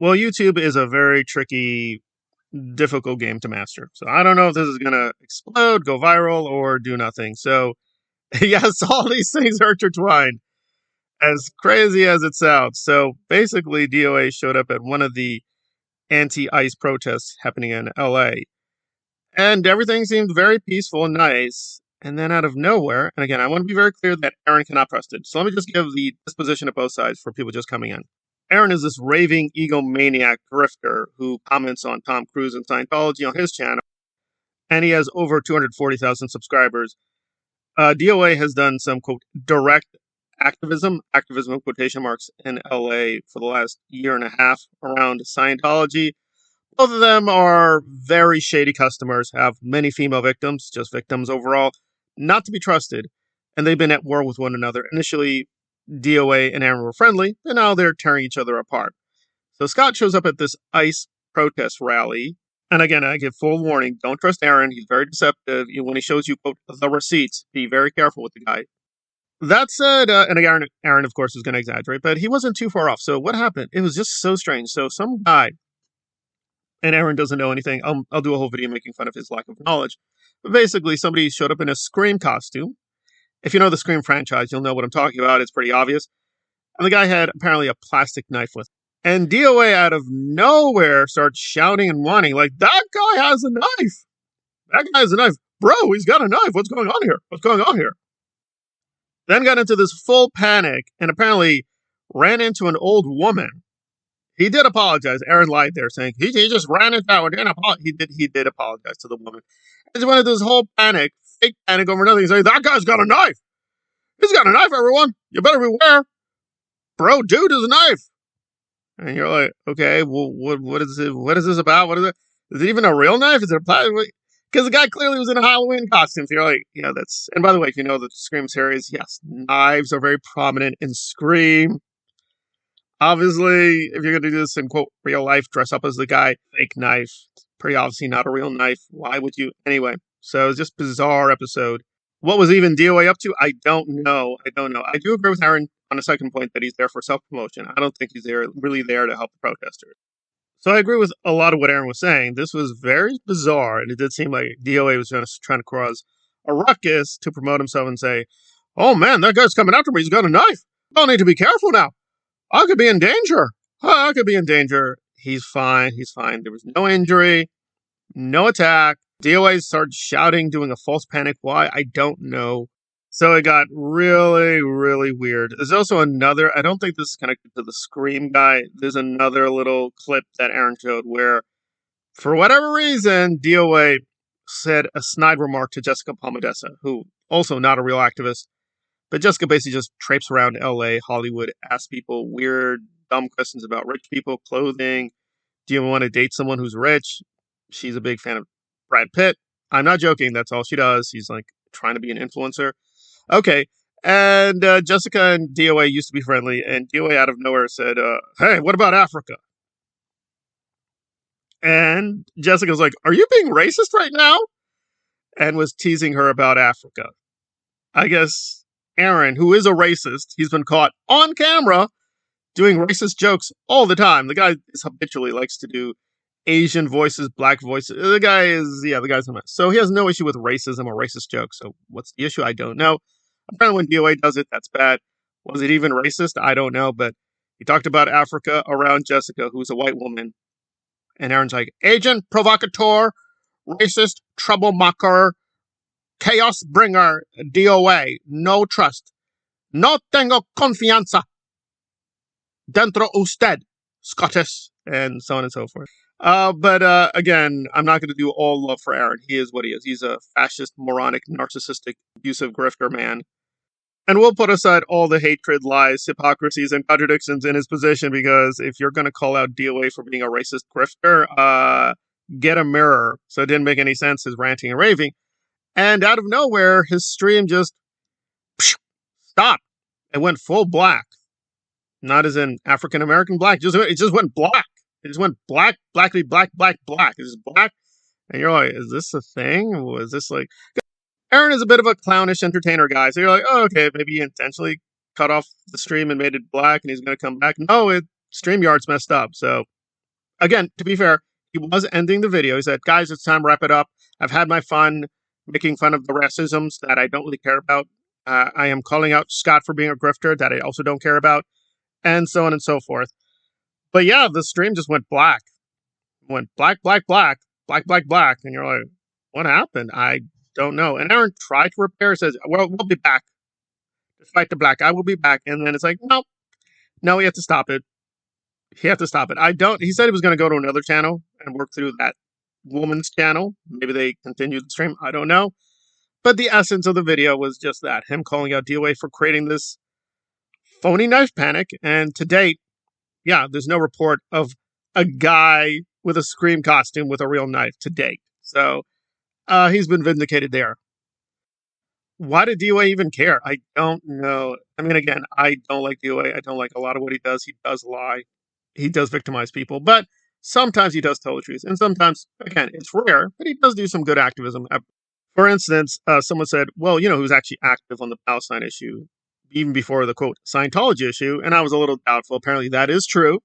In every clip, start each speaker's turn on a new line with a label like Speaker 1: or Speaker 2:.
Speaker 1: Well, YouTube is a very tricky, difficult game to master. So I don't know if this is going to explode, go viral, or do nothing. So, yes, all these things are intertwined, as crazy as it sounds. So basically, DOA showed up at one of the anti-ICE protests happening in LA, and everything seemed very peaceful and nice. And then out of nowhere, and again, I want to be very clear that Aaron cannot trust it. So let me just give the disposition of both sides for people just coming in. Aaron is this raving egomaniac grifter who comments on Tom Cruise and Scientology on his channel, and he has over 240,000 subscribers. DOA has done some, quote, direct activism in quotation marks, in LA for the last year and a half around Scientology. Both of them are very shady customers, have many female victims, just victims overall, not to be trusted, and they've been at war with one another. Initially, DOA and Aaron were friendly, and now they're tearing each other apart. So Scott shows up at this ICE protest rally, and again, I give full warning, don't trust Aaron, he's very deceptive. When he shows you, quote, the receipts, be very careful with the guy. That said, and Aaron, of course, is going to exaggerate, but he wasn't too far off. So what happened? It was just so strange. So some guy, and Aaron doesn't know anything. I'll do a whole video making fun of his lack of knowledge. But basically, somebody showed up in a Scream costume. If you know the Scream franchise, you'll know what I'm talking about. It's pretty obvious. And the guy had apparently a plastic knife with him. And DOA out of nowhere starts shouting and whining like, that guy has a knife. That guy has a knife. Bro, he's got a knife. What's going on here? What's going on here? Then got into this full panic and apparently ran into an old woman. He did apologize. Aaron lied there, saying he just ran into that one. He did apologize to the woman. And he went into this whole panic, fake panic over nothing. He's like, that guy's got a knife. He's got a knife, everyone. You better beware. Bro, dude is a knife. And you're like, okay, well, what is it? What is this about? What is it? Is it even a real knife? Is it a plastic? Because the guy clearly was in a Halloween costume. So you're like, yeah, that's. And by the way, if you know the Scream series, yes, knives are very prominent in Scream. Obviously, if you're going to do this in, quote, real life, dress up as the guy, fake knife. Pretty obviously not a real knife. Why would you? Anyway, so it's just bizarre episode. What was even DOA up to? I don't know. I do agree with Aaron on the second point that he's there for self-promotion. I don't think he's really there to help the protesters. So I agree with a lot of what Aaron was saying. This was very bizarre, and it did seem like DOA was just trying to cause a ruckus to promote himself and say, oh man, that guy's coming after me. He's got a knife. I'll need to be careful now. I could be in danger. I could be in danger. He's fine. There was no injury, no attack. DOA started shouting, doing a false panic. Why? I don't know. So it got really, really weird. There's also another, I don't think this is connected to the Scream guy. There's another little clip that Aaron showed where, for whatever reason, DOA said a snide remark to Jessica Palmadessa, who also not a real activist. But Jessica basically just traipses around LA, Hollywood, asks people weird, dumb questions about rich people, clothing. Do you want to date someone who's rich? She's a big fan of Brad Pitt. I'm not joking. That's all she does. She's like trying to be an influencer. Okay. And Jessica and DOA used to be friendly. And DOA out of nowhere said, hey, what about Africa? And Jessica's like, are you being racist right now? And was teasing her about Africa. I guess Aaron, who is a racist, he's been caught on camera doing racist jokes all the time. The guy habitually likes to do Asian voices, black voices. The guy's a mess. So he has no issue with racism or racist jokes. So what's the issue? I don't know. Apparently when DOA does it, that's bad. Was it even racist? I don't know. But he talked about Africa around Jessica, who's a white woman. And Aaron's like, agent, provocateur, racist, troublemaker, chaos bringer, DOA, no trust. No tengo confianza dentro usted, Scottish, and so on and so forth. But again, I'm not going to do all love for Aaron. He is what he is. He's a fascist, moronic, narcissistic, abusive grifter man. And we'll put aside all the hatred, lies, hypocrisies, and contradictions in his position, because if you're going to call out DOA for being a racist grifter, get a mirror. So it didn't make any sense, his ranting and raving. And out of nowhere, his stream just stopped. It went full black. Not as in African-American black. It just went black. It just went black, blackly, black, black, black. It's just black. And you're like, is this a thing? Or is this like... Aaron is a bit of a clownish entertainer guy. So you're like, oh, okay, maybe he intentionally cut off the stream and made it black and he's going to come back. No, StreamYard's messed up. So again, to be fair, he was ending the video. He said, guys, it's time to wrap it up. I've had my fun making fun of the racisms that I don't really care about. I am calling out Scott for being a grifter that I also don't care about, and so on and so forth. But yeah, the stream just went black. Went black, black, black, black, black, black. And you're like, what happened? I don't know. And Aaron tried to repair, says, well, we'll be back. Despite the black, I will be back. And then it's like, no, no, we have to stop it. He had to stop it. I don't. He said he was going to go to another channel and work through that woman's channel. Maybe they continued the stream. I don't know. But the essence of the video was just that, him calling out DOA for creating this phony knife panic. And to date, yeah, there's no report of a guy with a Scream costume with a real knife to date. So he's been vindicated there. Why did DOA even care? I don't know. I mean, again, I don't like DOA. I don't like a lot of what he does. He does lie. He does victimize people. But sometimes he does tell the truth. And sometimes, again, it's rare, but he does do some good activism. For instance, someone said, well, who's actually active on the Palestine issue, even before the, quote, Scientology issue. And I was a little doubtful. Apparently that is true.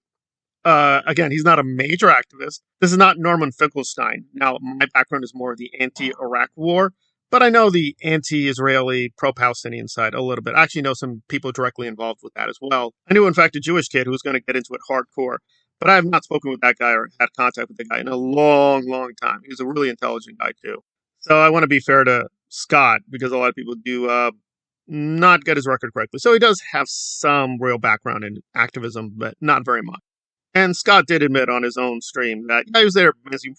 Speaker 1: Again, he's not a major activist. This is not Norman Finkelstein. Now, my background is more of the anti-Iraq war, but I know the anti-Israeli, pro-Palestinian side a little bit. I actually know some people directly involved with that as well. I knew, in fact, a Jewish kid who was going to get into it hardcore, but I have not spoken with that guy or had contact with the guy in a long, long time. He was a really intelligent guy, too. So I want to be fair to Scott, because a lot of people do not get his record correctly. So he does have some real background in activism, but not very much. And Scott did admit on his own stream that he was there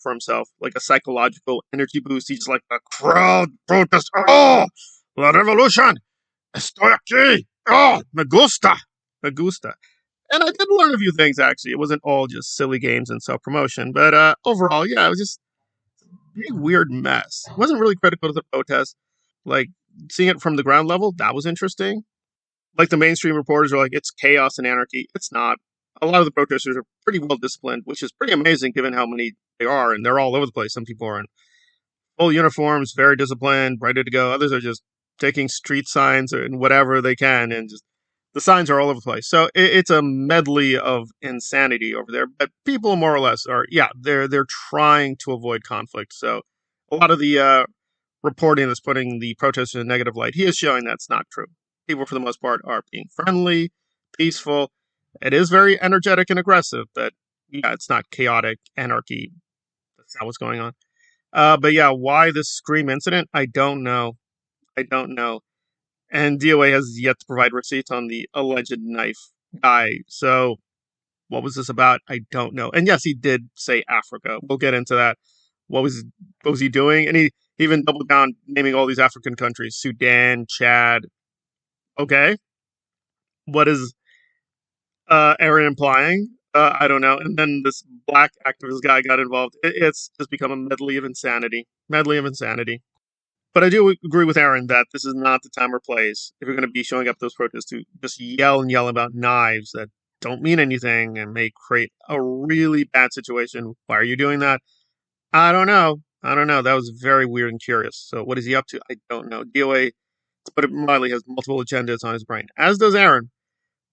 Speaker 1: for himself, like a psychological energy boost. He's like, the crowd protest. Oh, la revolution. Estoy aquí. Oh, me gusta. Me gusta. And I did learn a few things, actually. It wasn't all just silly games and self-promotion. But overall, yeah, it was just a big, weird mess. It wasn't really critical to the protest. Like, seeing it from the ground level, that was interesting. Like, the mainstream reporters are like, it's chaos and anarchy. It's not. A lot of the protesters are pretty well disciplined, which is pretty amazing given how many they are, and they're all over the place. Some people are in full uniforms, very disciplined, ready to go. Others are just taking street signs and whatever they can, and just the signs are all over the place. So it's a medley of insanity over there. But people more or less are, yeah, they're trying to avoid conflict. So a lot of the reporting that's putting the protesters in a negative light, he is showing that's not true. People, for the most part, are being friendly, peaceful. It is very energetic and aggressive, but yeah, it's not chaotic anarchy. That's not what's going on. But yeah, why this Scream incident? I don't know. I don't know. And DOA has yet to provide receipts on the alleged knife guy. So what was this about? I don't know. And yes, he did say Africa. We'll get into that. What was he doing? And he even doubled down naming all these African countries: Sudan, Chad. Okay, what is Aaron implying? I don't know. And then this black activist guy got involved. It's just become a medley of insanity. Medley of insanity. But I do agree with Aaron that this is not the time or place, if you're going to be showing up those protests, to just yell and yell about knives that don't mean anything and may create a really bad situation. Why are you doing that? I don't know. I don't know. That was very weird and curious. So what is he up to? I don't know. DOA, to put it mildly, has multiple agendas on his brain, as does Aaron.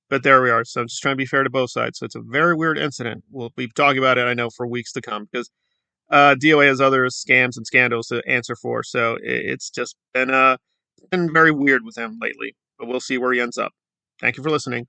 Speaker 1: But there we are. So I'm just trying to be fair to both sides. So it's a very weird incident. We'll be talking about it, I know, for weeks to come, because DOA has other scams and scandals to answer for. So it's just been very weird with him lately. But we'll see where he ends up. Thank you for listening.